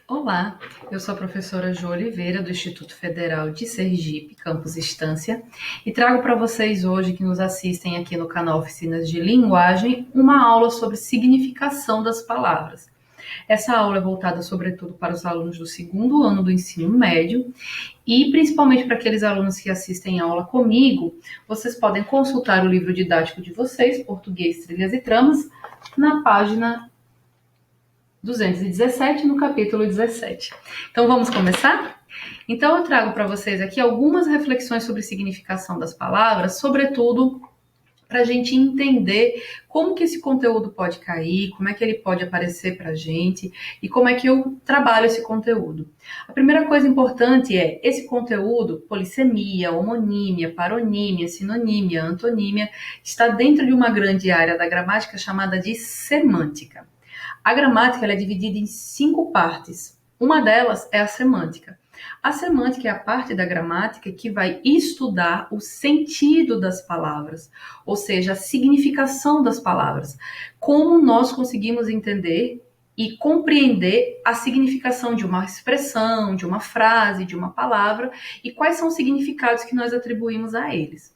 Olá, eu sou a professora Jo Oliveira, do Instituto Federal de Sergipe, Campus Estância, e trago para vocês hoje, que nos assistem aqui no canal Oficinas de Linguagem, uma aula sobre significação das palavras. Essa aula é voltada sobretudo para os alunos do segundo ano do ensino médio e principalmente para aqueles alunos que assistem a aula comigo, vocês podem consultar o livro didático de vocês, Português, Trilhas e Tramas, na página 217, no capítulo 17. Então, vamos começar? Então, eu trago para vocês aqui algumas reflexões sobre significação das palavras, sobretudo para a gente entender como que esse conteúdo pode cair, como é que ele pode aparecer para a gente e como é que eu trabalho esse conteúdo. A primeira coisa importante é esse conteúdo, polissemia, homonímia, paronímia, sinonímia, antonímia, está dentro de uma grande área da gramática chamada de semântica. A gramática ela é dividida em 5 partes. Uma delas é a semântica. A semântica é a parte da gramática que vai estudar o sentido das palavras, ou seja, a significação das palavras. Como nós conseguimos entender e compreender a significação de uma expressão, de uma frase, de uma palavra e quais são os significados que nós atribuímos a eles.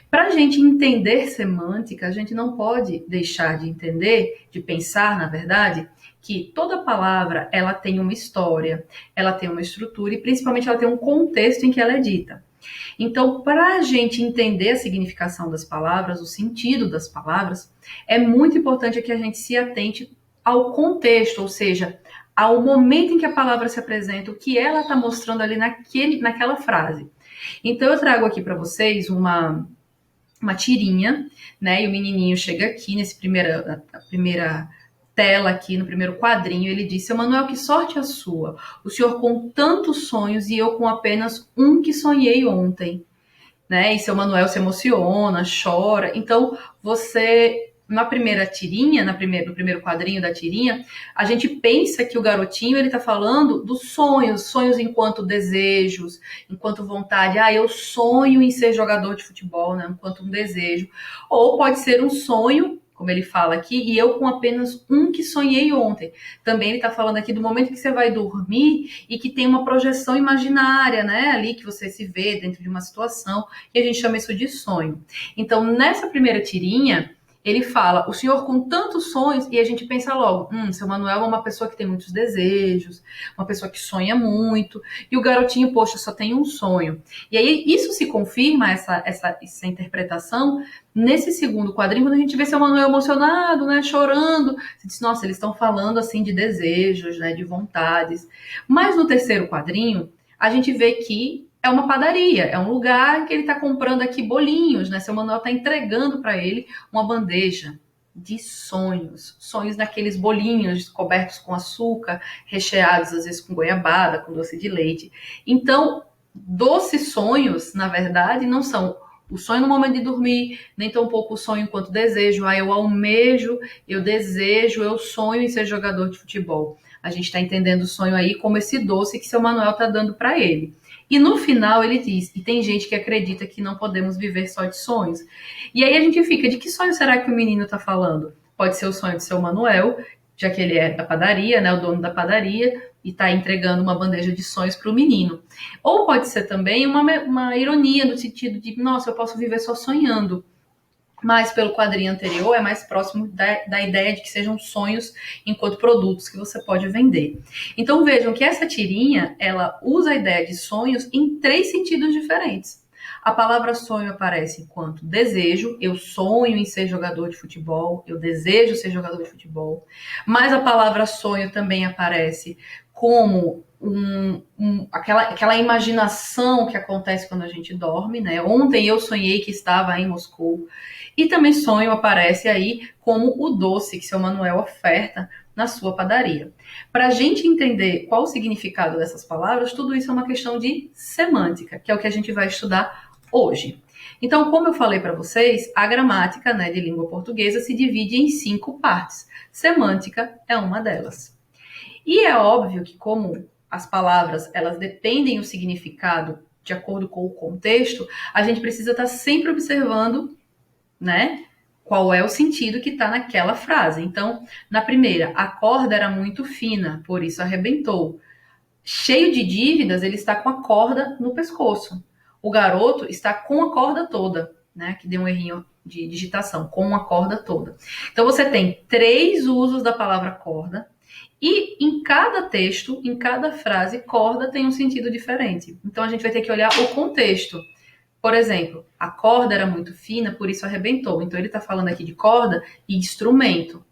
Para a gente entender semântica, a gente não pode deixar de entender, de pensar, na verdade, que toda palavra ela tem uma história, ela tem uma estrutura e principalmente ela tem um contexto em que ela é dita. Então, para a gente entender a significação das palavras, o sentido das palavras, é muito importante que a gente se atente ao contexto, ou seja, ao momento em que a palavra se apresenta, o que ela está mostrando ali naquela frase. Então, eu trago aqui para vocês uma tirinha, né? E o menininho chega aqui na primeira tela aqui, no primeiro quadrinho, ele diz: Seu Manuel, que sorte a sua! O senhor com tantos sonhos e eu com apenas um que sonhei ontem, né? E seu Manuel se emociona, chora. Então, na primeira tirinha, no primeiro quadrinho da tirinha, a gente pensa que o garotinho ele está falando dos sonhos, sonhos enquanto desejos, enquanto vontade. Eu sonho em ser jogador de futebol, né? Enquanto um desejo. Ou pode ser um sonho, como ele fala aqui, e eu com apenas um que sonhei ontem. Também ele está falando aqui do momento que você vai dormir e que tem uma projeção imaginária, né? Ali que você se vê dentro de uma situação, e a gente chama isso de sonho. Então, nessa primeira tirinha, ele fala, o senhor com tantos sonhos, e a gente pensa logo, seu Manuel é uma pessoa que tem muitos desejos, uma pessoa que sonha muito, e o garotinho, poxa, só tem um sonho. E aí isso se confirma, essa interpretação, nesse segundo quadrinho, quando a gente vê seu Manuel emocionado, né, chorando, você diz, nossa, eles estão falando assim de desejos, né, de vontades. Mas no terceiro quadrinho, a gente vê que é uma padaria, é um lugar que ele está comprando aqui bolinhos, né? Seu Manuel está entregando para ele uma bandeja de sonhos, sonhos naqueles bolinhos cobertos com açúcar, recheados às vezes com goiabada, com doce de leite. Então, doces sonhos, na verdade, não são o sonho no momento de dormir, nem tão pouco o sonho enquanto desejo. Eu almejo, eu desejo, eu sonho em ser jogador de futebol. A gente está entendendo o sonho aí como esse doce que seu Manuel está dando para ele. E no final ele diz, e tem gente que acredita que não podemos viver só de sonhos. E aí a gente fica, de que sonho será que o menino está falando? Pode ser o sonho de seu Manuel, já que ele é da padaria, né, o dono da padaria, e está entregando uma bandeja de sonhos para o menino. Ou pode ser também uma ironia, no sentido de, nossa, eu posso viver só sonhando. Mas pelo quadrinho anterior é mais próximo da ideia de que sejam sonhos enquanto produtos que você pode vender. Então vejam que essa tirinha, ela usa a ideia de sonhos em 3 sentidos diferentes. A palavra sonho aparece enquanto desejo, eu sonho em ser jogador de futebol, eu desejo ser jogador de futebol. Mas a palavra sonho também aparece como aquela imaginação que acontece quando a gente dorme, né? Ontem eu sonhei que estava em Moscou. E também sonho aparece aí como o doce que seu Manuel oferta na sua padaria. Para a gente entender qual o significado dessas palavras, tudo isso é uma questão de semântica, que é o que a gente vai estudar hoje. Então, como eu falei para vocês, a gramática, né, de língua portuguesa se divide em 5 partes. Semântica é uma delas. E é óbvio que como as palavras elas dependem do significado de acordo com o contexto, a gente precisa estar sempre observando, né, qual é o sentido que está naquela frase. Então, na primeira, a corda era muito fina, por isso arrebentou. Cheio de dívidas, ele está com a corda no pescoço. O garoto está com a corda toda, né? Que deu um errinho de digitação, com a corda toda. Então você tem 3 usos da palavra corda e em cada texto, em cada frase, corda tem um sentido diferente. Então a gente vai ter que olhar o contexto. Por exemplo, a corda era muito fina, por isso arrebentou. Então ele está falando aqui de corda e instrumento.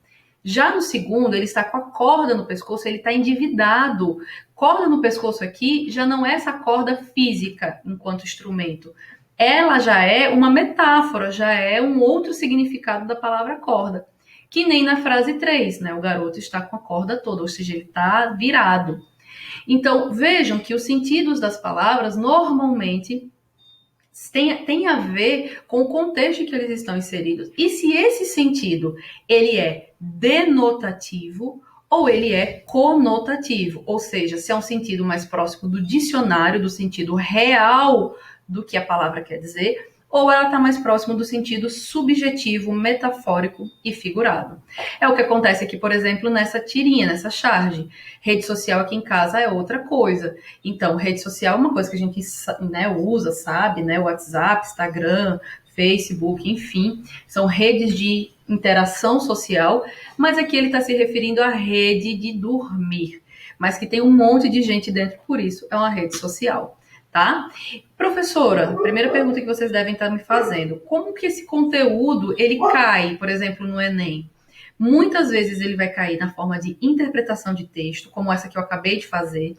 Já no segundo, ele está com a corda no pescoço, ele está endividado. Corda no pescoço aqui já não é essa corda física enquanto instrumento. Ela já é uma metáfora, já é um outro significado da palavra corda. Que nem na frase 3, né? O garoto está com a corda toda, ou seja, ele está virado. Então, vejam que os sentidos das palavras normalmente tem a ver com o contexto em que eles estão inseridos. E se esse sentido ele é denotativo ou ele é conotativo, ou seja, se é um sentido mais próximo do dicionário, do sentido real do que a palavra quer dizer, ou ela está mais próximo do sentido subjetivo, metafórico e figurado. É o que acontece aqui, por exemplo, nessa tirinha, nessa charge. Rede social aqui em casa é outra coisa. Então, rede social é uma coisa que a gente, né, usa, sabe, né? WhatsApp, Instagram, Facebook, enfim, são redes de interação social, mas aqui ele está se referindo à rede de dormir, mas que tem um monte de gente dentro, por isso é uma rede social. Tá? Professora, primeira pergunta que vocês devem estar me fazendo, como que esse conteúdo, ele cai, por exemplo, no Enem? Muitas vezes ele vai cair na forma de interpretação de texto, como essa que eu acabei de fazer.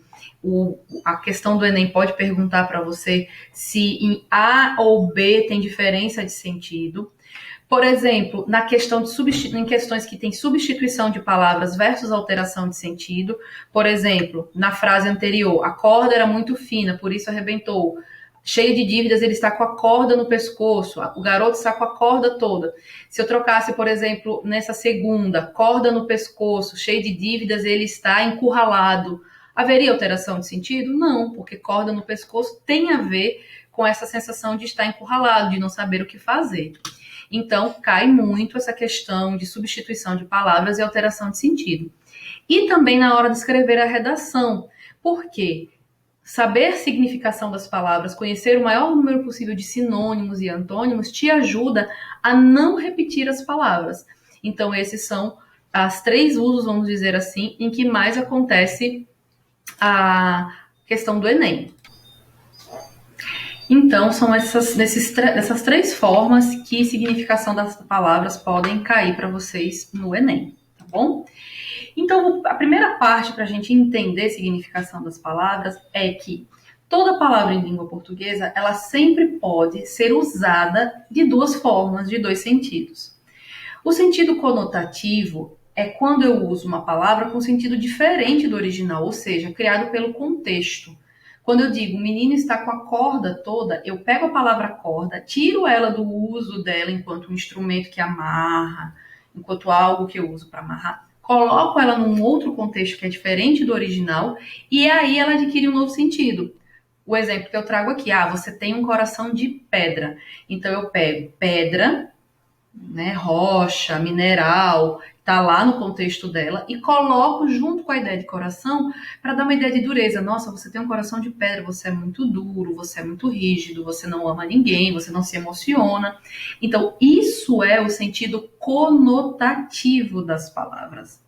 A questão do Enem pode perguntar para você se em A ou B tem diferença de sentido. Por exemplo, em questões que tem substituição de palavras versus alteração de sentido. Por exemplo, na frase anterior, a corda era muito fina, por isso arrebentou. Cheio de dívidas, ele está com a corda no pescoço. O garoto está com a corda toda. Se eu trocasse, por exemplo, nessa segunda, corda no pescoço, cheio de dívidas, ele está encurralado. Haveria alteração de sentido? Não, porque corda no pescoço tem a ver com essa sensação de estar encurralado, de não saber o que fazer. Então, cai muito essa questão de substituição de palavras e alteração de sentido. E também na hora de escrever a redação. Por quê? Saber significação das palavras, conhecer o maior número possível de sinônimos e antônimos, te ajuda a não repetir as palavras. Então, esses são as 3 usos, vamos dizer assim, em que mais acontece a questão do Enem. Então, são essas 3 formas que significação das palavras podem cair para vocês no Enem, tá bom? Então, a primeira parte para a gente entender a significação das palavras é que toda palavra em língua portuguesa, ela sempre pode ser usada de 2 formas, de 2 sentidos. O sentido conotativo é quando eu uso uma palavra com sentido diferente do original, ou seja, criado pelo contexto. Quando eu digo o menino está com a corda toda, eu pego a palavra corda, tiro ela do uso dela enquanto um instrumento que amarra, enquanto algo que eu uso para amarrar, coloco ela num outro contexto que é diferente do original e aí ela adquire um novo sentido. O exemplo que eu trago aqui, você tem um coração de pedra. Então eu pego pedra, né, rocha, mineral, tá lá no contexto dela e coloco junto com a ideia de coração para dar uma ideia de dureza. Nossa, você tem um coração de pedra, você é muito duro, você é muito rígido, você não ama ninguém, você não se emociona. Então, isso é o sentido conotativo das palavras.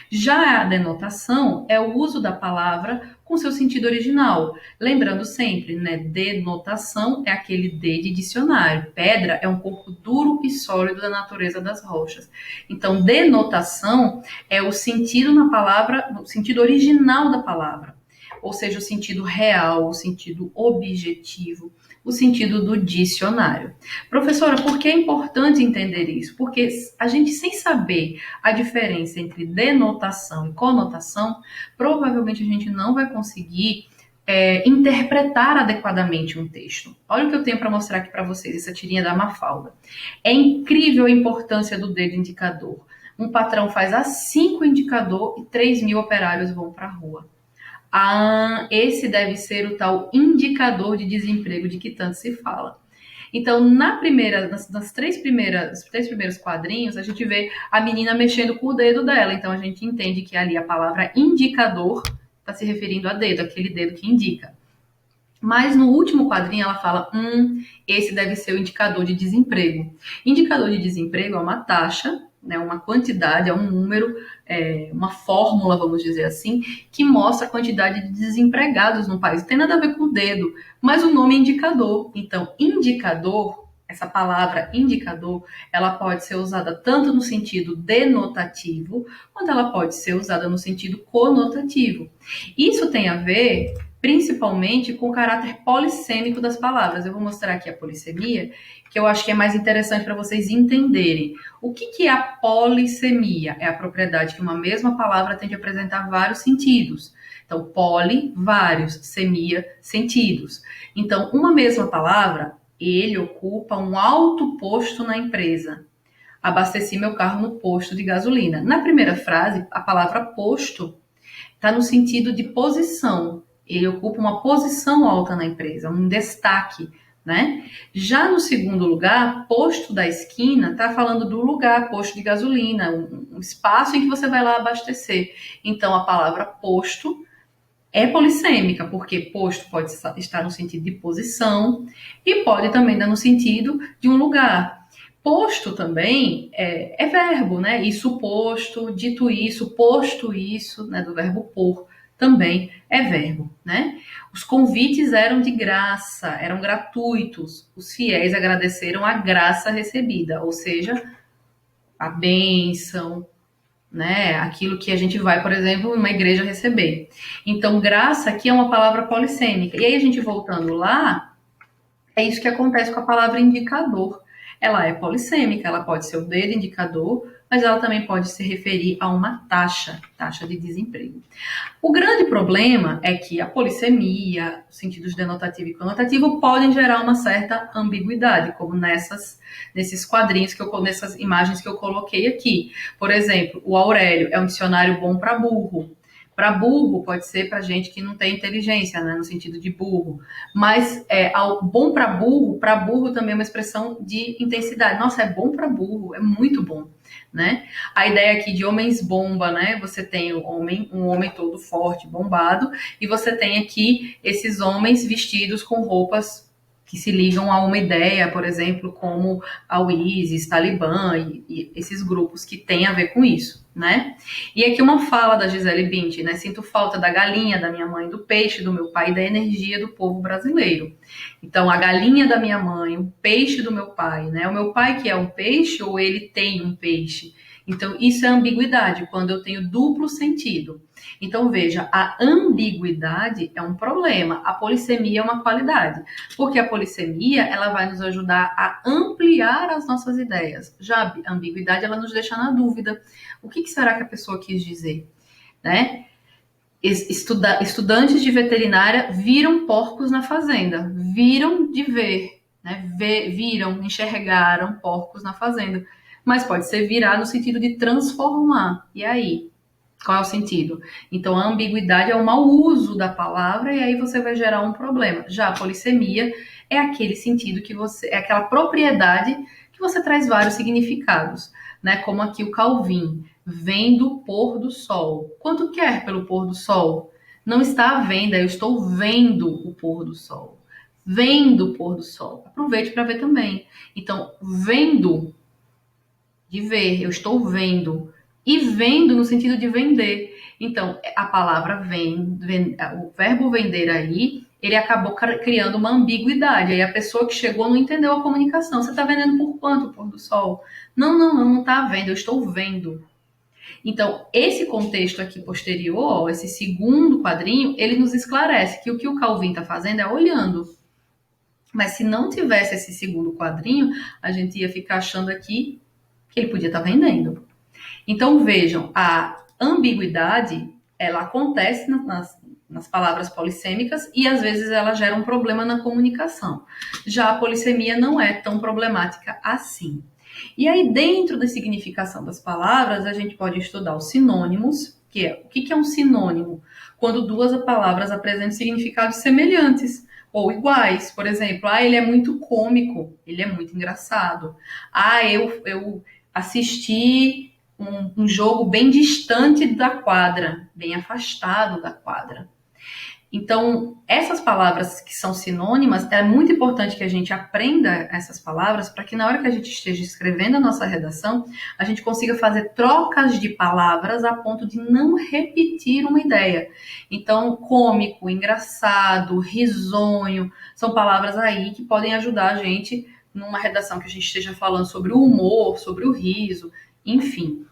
Já a denotação é o uso da palavra com seu sentido original. Lembrando sempre, né? Denotação é aquele D de dicionário. Pedra é um corpo duro e sólido da natureza das rochas. Então, denotação é o sentido na palavra, o sentido original da palavra. Ou seja, o sentido real, o sentido objetivo, o sentido do dicionário. Professora, por que é importante entender isso? Porque a gente, sem saber a diferença entre denotação e conotação, provavelmente a gente não vai conseguir interpretar adequadamente um texto. Olha o que eu tenho para mostrar aqui para vocês, essa tirinha da Mafalda. É incrível a importância do dedo indicador. Um patrão faz A5 indicador e 3.000 operários vão para a rua. Esse deve ser o tal indicador de desemprego de que tanto se fala. Então, nas 3 primeiros quadrinhos, a gente vê a menina mexendo com o dedo dela. Então, a gente entende que ali a palavra indicador está se referindo a dedo, aquele dedo que indica. Mas no último quadrinho ela fala, esse deve ser o indicador de desemprego. Indicador de desemprego é uma taxa, né, uma quantidade, é um número, uma fórmula, vamos dizer assim, que mostra a quantidade de desempregados no país. Não tem nada a ver com o dedo, mas o nome é indicador. Então, indicador, essa palavra indicador, ela pode ser usada tanto no sentido denotativo, quanto ela pode ser usada no sentido conotativo. Isso tem a ver principalmente com o caráter polissêmico das palavras. Eu vou mostrar aqui a polissemia, que eu acho que é mais interessante para vocês entenderem. O que é a polissemia? É a propriedade que uma mesma palavra tem de apresentar vários sentidos. Então, poli, vários, semia, sentidos. Então, uma mesma palavra, ele ocupa um alto posto na empresa. Abasteci meu carro no posto de gasolina. Na primeira frase, a palavra posto está no sentido de posição. Ele ocupa uma posição alta na empresa, um destaque, né? Já no segundo lugar, posto da esquina, está falando do lugar, posto de gasolina, um espaço em que você vai lá abastecer. Então, a palavra posto é polissêmica, porque posto pode estar no sentido de posição e pode também dar no sentido de um lugar. Posto também é verbo, né? Isso posto, dito isso, posto isso, né? Do verbo pôr também é verbo, né? Os convites eram de graça, eram gratuitos. Os fiéis agradeceram a graça recebida, ou seja, a bênção, né? Aquilo que a gente vai, por exemplo, numa igreja receber. Então, graça aqui é uma palavra polissêmica. E aí, a gente voltando lá, é isso que acontece com a palavra indicador. Ela é polissêmica, ela pode ser o dedo indicador, mas ela também pode se referir a uma taxa de desemprego. O grande problema é que a polissemia, os sentidos denotativo e conotativo, podem gerar uma certa ambiguidade, como nesses quadrinhos, nessas imagens que eu coloquei aqui. Por exemplo, o Aurélio é um dicionário bom para burro. Para burro pode ser para gente que não tem inteligência, né, no sentido de burro. Mas bom para burro também é uma expressão de intensidade. Nossa, é bom para burro, é muito bom, né? A ideia aqui de homens bomba, né? Você tem um homem todo forte, bombado, e você tem aqui esses homens vestidos com roupas que se ligam a uma ideia, por exemplo, como o ISIS, Talibã e esses grupos que têm a ver com isso, né? E aqui uma fala da Gisele Bündchen, né? Sinto falta da galinha da minha mãe, do peixe do meu pai e da energia do povo brasileiro. Então, a galinha da minha mãe, o peixe do meu pai, né? O meu pai que é um peixe ou ele tem um peixe? Então, isso é ambiguidade, quando eu tenho duplo sentido. Então, veja, a ambiguidade é um problema, a polissemia é uma qualidade, porque a polissemia, ela vai nos ajudar a ampliar as nossas ideias. Já a ambiguidade, ela nos deixa na dúvida. O que será que a pessoa quis dizer, né? Estudantes de veterinária viram porcos na fazenda, viram de ver, né? Viram, enxergaram porcos na fazenda, mas pode ser virar no sentido de transformar. E aí? Qual é o sentido? Então, a ambiguidade é o mau uso da palavra e aí você vai gerar um problema. Já a polissemia é aquele sentido é aquela propriedade que você traz vários significados, né? Como aqui o Calvin, vendo o pôr do sol. Quanto quer pelo pôr do sol? Não está à venda, eu estou vendo o pôr do sol. Vendo o pôr do sol. Aproveite para ver também. Então, vendo, de ver, eu estou vendo. E vendo no sentido de vender. Então, a palavra o verbo vender aí, ele acabou criando uma ambiguidade. Aí a pessoa que chegou não entendeu a comunicação. Você está vendendo por quanto o pôr do sol? Não está vendo, eu estou vendo. Então, esse contexto aqui posterior, esse segundo quadrinho, ele nos esclarece que o Calvin está fazendo é olhando. Mas se não tivesse esse segundo quadrinho, a gente ia ficar achando aqui que ele podia estar vendendo. Então, vejam, a ambiguidade, ela acontece nas palavras polissêmicas e, às vezes, ela gera um problema na comunicação. Já a polissemia não é tão problemática assim. E aí, dentro da significação das palavras, a gente pode estudar os sinônimos, que é o que é um sinônimo? Quando duas palavras apresentam significados semelhantes ou iguais. Por exemplo, ele é muito cômico, ele é muito engraçado. Eu assisti um jogo bem distante da quadra, bem afastado da quadra. Então, essas palavras que são sinônimas, é muito importante que a gente aprenda essas palavras para que na hora que a gente esteja escrevendo a nossa redação, a gente consiga fazer trocas de palavras a ponto de não repetir uma ideia. Então, cômico, engraçado, risonho, são palavras aí que podem ajudar a gente numa redação que a gente esteja falando sobre o humor, sobre o riso, enfim.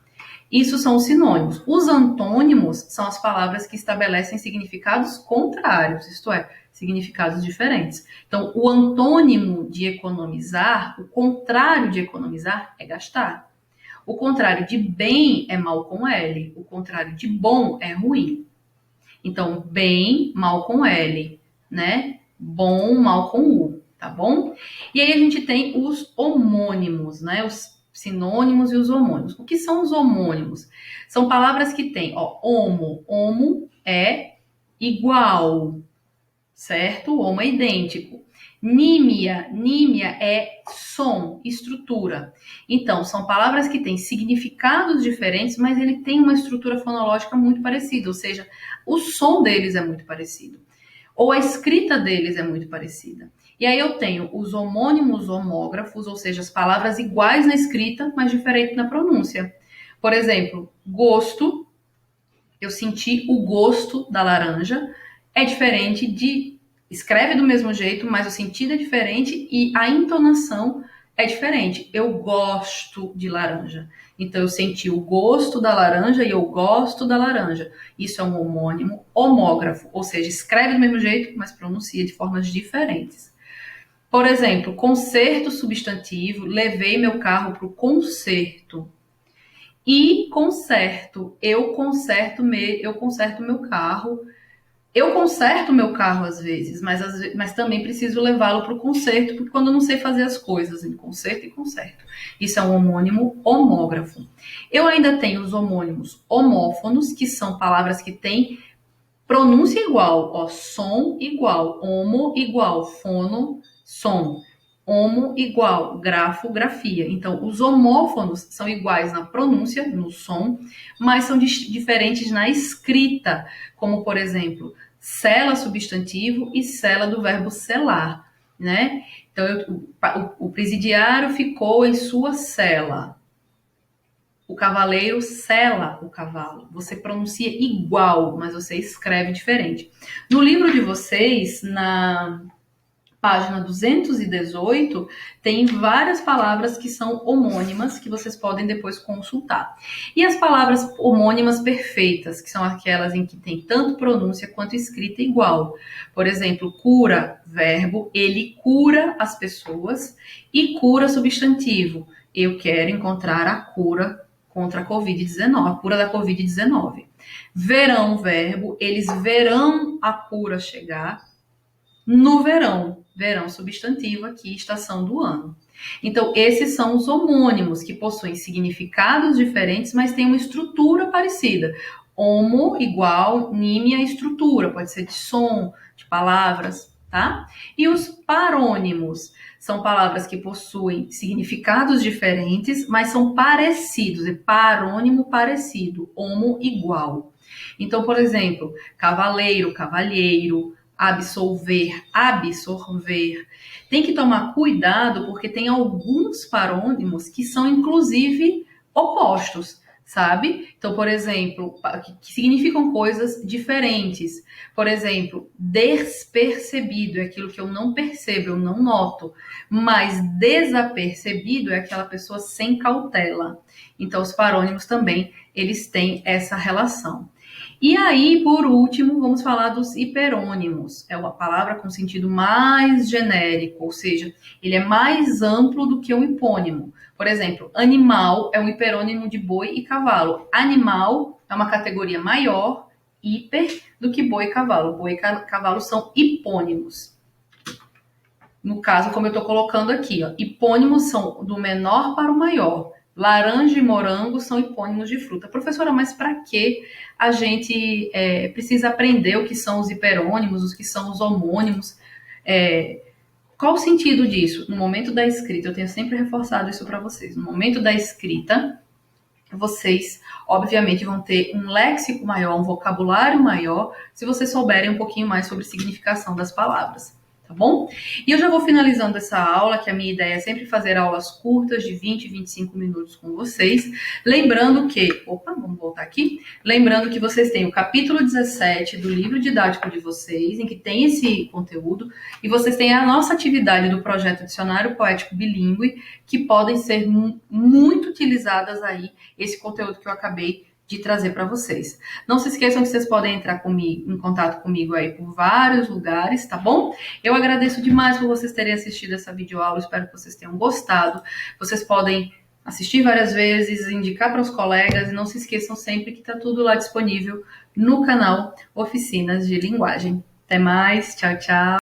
Isso são os sinônimos. Os antônimos são as palavras que estabelecem significados contrários, isto é, significados diferentes. Então, o antônimo de economizar, o contrário de economizar é gastar. O contrário de bem é mal com L. O contrário de bom é ruim. Então, bem, mal com L, né? Bom, mal com U, tá bom? E aí a gente tem os homônimos, né? Os sinônimos e os homônimos. O que são os homônimos? São palavras que têm, homo é igual, certo? Homo é idêntico. Nímia é som, estrutura. Então, são palavras que têm significados diferentes, mas ele tem uma estrutura fonológica muito parecida, ou seja, o som deles é muito parecido. Ou a escrita deles é muito parecida. E aí eu tenho os homônimos homógrafos, ou seja, as palavras iguais na escrita, mas diferentes na pronúncia. Por exemplo, gosto, eu senti o gosto da laranja, é diferente de... Escreve do mesmo jeito, mas o sentido é diferente e a entonação é diferente. Eu gosto de laranja. Então, eu senti o gosto da laranja e eu gosto da laranja. Isso é um homônimo homógrafo, ou seja, escreve do mesmo jeito, mas pronuncia de formas diferentes. Por exemplo, concerto substantivo, levei meu carro para o concerto. E conserto, eu conserto meu carro. Eu conserto meu carro às vezes, mas também preciso levá-lo para o concerto, porque quando eu não sei fazer as coisas, em concerto e conserto. Isso é um homônimo homógrafo. Eu ainda tenho os homônimos homófonos, que são palavras que têm pronúncia igual, som igual, homo igual, fono, som. Homo igual, grafo, grafia. Então, os homófonos são iguais na pronúncia, no som, mas são diferentes na escrita, como, por exemplo, cela substantivo e cela do verbo selar, né? Então, o presidiário ficou em sua cela. O cavaleiro sela o cavalo. Você pronuncia igual, mas você escreve diferente. No livro de vocês, na página 218, tem várias palavras que são homônimas, que vocês podem depois consultar. E as palavras homônimas perfeitas, que são aquelas em que tem tanto pronúncia quanto escrita igual. Por exemplo, cura, verbo, ele cura as pessoas, e cura, substantivo. Eu quero encontrar a cura contra a Covid-19, a cura da Covid-19. Verão, verbo, eles verão a cura chegar no verão. Verão substantivo aqui, estação do ano. Então, esses são os homônimos, que possuem significados diferentes, mas têm uma estrutura parecida. Homo igual, nímia, estrutura, pode ser de som, de palavras, tá? E os parônimos são palavras que possuem significados diferentes, mas são parecidos, é parônimo parecido, homo igual. Então, por exemplo, cavaleiro, cavalheiro, absolver, absorver. Tem que tomar cuidado porque tem alguns parônimos que são inclusive opostos, sabe? Então, por exemplo, que significam coisas diferentes. Por exemplo, despercebido é aquilo que eu não percebo, eu não noto. Mas desapercebido é aquela pessoa sem cautela. Então, os parônimos também, eles têm essa relação. E aí, por último, vamos falar dos hiperônimos. É uma palavra com sentido mais genérico, ou seja, ele é mais amplo do que um hipônimo. Por exemplo, animal é um hiperônimo de boi e cavalo. Animal é uma categoria maior, hiper, do que boi e cavalo. Boi e cavalo são hipônimos. No caso, como eu estou colocando aqui, hipônimos são do menor para o maior. Laranja e morango são hipônimos de fruta. Professora, mas para que a gente precisa aprender o que são os hiperônimos, os que são os homônimos? Qual o sentido disso? No momento da escrita, eu tenho sempre reforçado isso para vocês. No momento da escrita, vocês, obviamente, vão ter um léxico maior, um vocabulário maior, se vocês souberem um pouquinho mais sobre a significação das palavras, tá bom? E eu já vou finalizando essa aula, que a minha ideia é sempre fazer aulas curtas de 20, 25 minutos com vocês. Lembrando que, vamos voltar aqui. Lembrando que vocês têm o capítulo 17 do livro didático de vocês, em que tem esse conteúdo, e vocês têm a nossa atividade do projeto Dicionário Poético Bilíngue, que podem ser muito utilizadas aí, esse conteúdo que eu acabei de trazer para vocês. Não se esqueçam que vocês podem entrar em contato comigo aí por vários lugares, tá bom? Eu agradeço demais por vocês terem assistido essa videoaula, espero que vocês tenham gostado. Vocês podem assistir várias vezes, indicar para os colegas e não se esqueçam sempre que está tudo lá disponível no canal Oficinas de Linguagem. Até mais, tchau, tchau!